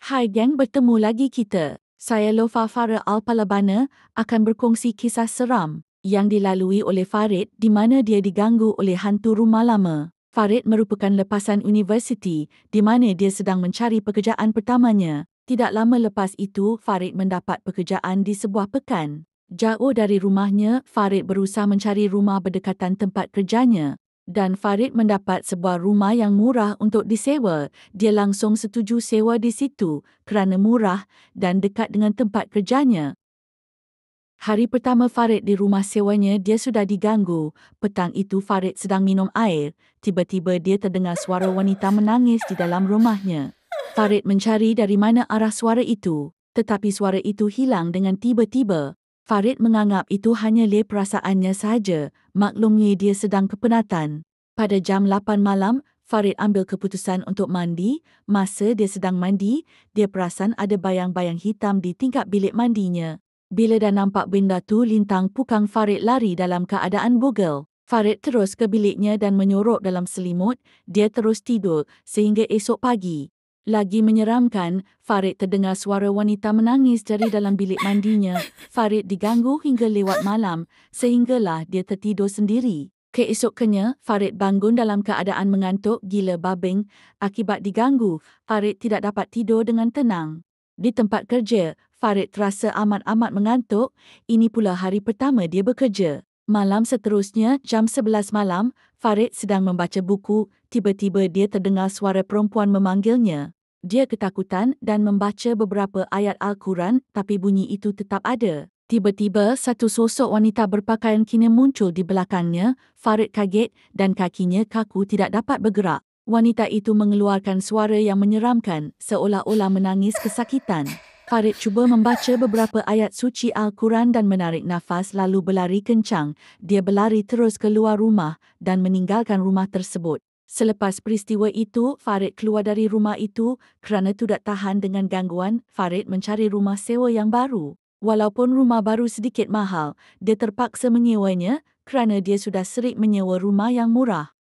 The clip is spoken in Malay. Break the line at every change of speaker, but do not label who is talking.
Hai geng, bertemu lagi kita. Saya Lofa Farah Al-Palabana akan berkongsi kisah seram yang dilalui oleh Farid di mana dia diganggu oleh hantu rumah lama. Farid merupakan lepasan universiti di mana dia sedang mencari pekerjaan pertamanya. Tidak lama lepas itu, Farid mendapat pekerjaan di sebuah pekan. Jauh dari rumahnya, Farid berusaha mencari rumah berdekatan tempat kerjanya. Dan Farid mendapat sebuah rumah yang murah untuk disewa. Dia langsung setuju sewa di situ kerana murah dan dekat dengan tempat kerjanya. Hari pertama Farid di rumah sewanya, dia sudah diganggu. Petang itu Farid sedang minum air. Tiba-tiba dia terdengar suara wanita menangis di dalam rumahnya. Farid mencari dari mana arah suara itu, tetapi suara itu hilang dengan tiba-tiba. Farid menganggap itu hanya perasaannya sahaja, maklumnya dia sedang kepenatan. Pada jam 8 malam, Farid ambil keputusan untuk mandi. Masa dia sedang mandi, dia perasan ada bayang-bayang hitam di tingkap bilik mandinya. Bila dah nampak benda tu lintang pukang, Farid lari dalam keadaan bugel. Farid terus ke biliknya dan menyorok dalam selimut. Dia terus tidur sehingga esok pagi. Lagi menyeramkan, Farid terdengar suara wanita menangis dari dalam bilik mandinya. Farid diganggu hingga lewat malam, sehinggalah dia tertidur sendiri. Keesokannya, Farid bangun dalam keadaan mengantuk gila babing. Akibat diganggu, Farid tidak dapat tidur dengan tenang. Di tempat kerja, Farid terasa amat-amat mengantuk. Ini pula hari pertama dia bekerja. Malam seterusnya, jam 11 malam, Farid sedang membaca buku. Tiba-tiba dia terdengar suara perempuan memanggilnya. Dia ketakutan dan membaca beberapa ayat Al-Quran, tapi bunyi itu tetap ada. Tiba-tiba, satu sosok wanita berpakaian kina muncul di belakangnya. Farid kaget dan kakinya kaku tidak dapat bergerak. Wanita itu mengeluarkan suara yang menyeramkan, seolah-olah menangis kesakitan. Farid cuba membaca beberapa ayat suci Al-Quran dan menarik nafas lalu berlari kencang. Dia berlari terus keluar rumah dan meninggalkan rumah tersebut. Selepas peristiwa itu, Farid keluar dari rumah itu kerana tidak tahan dengan gangguan. Farid mencari rumah sewa yang baru. Walaupun rumah baru sedikit mahal, dia terpaksa menyewanya kerana dia sudah sering menyewa rumah yang murah.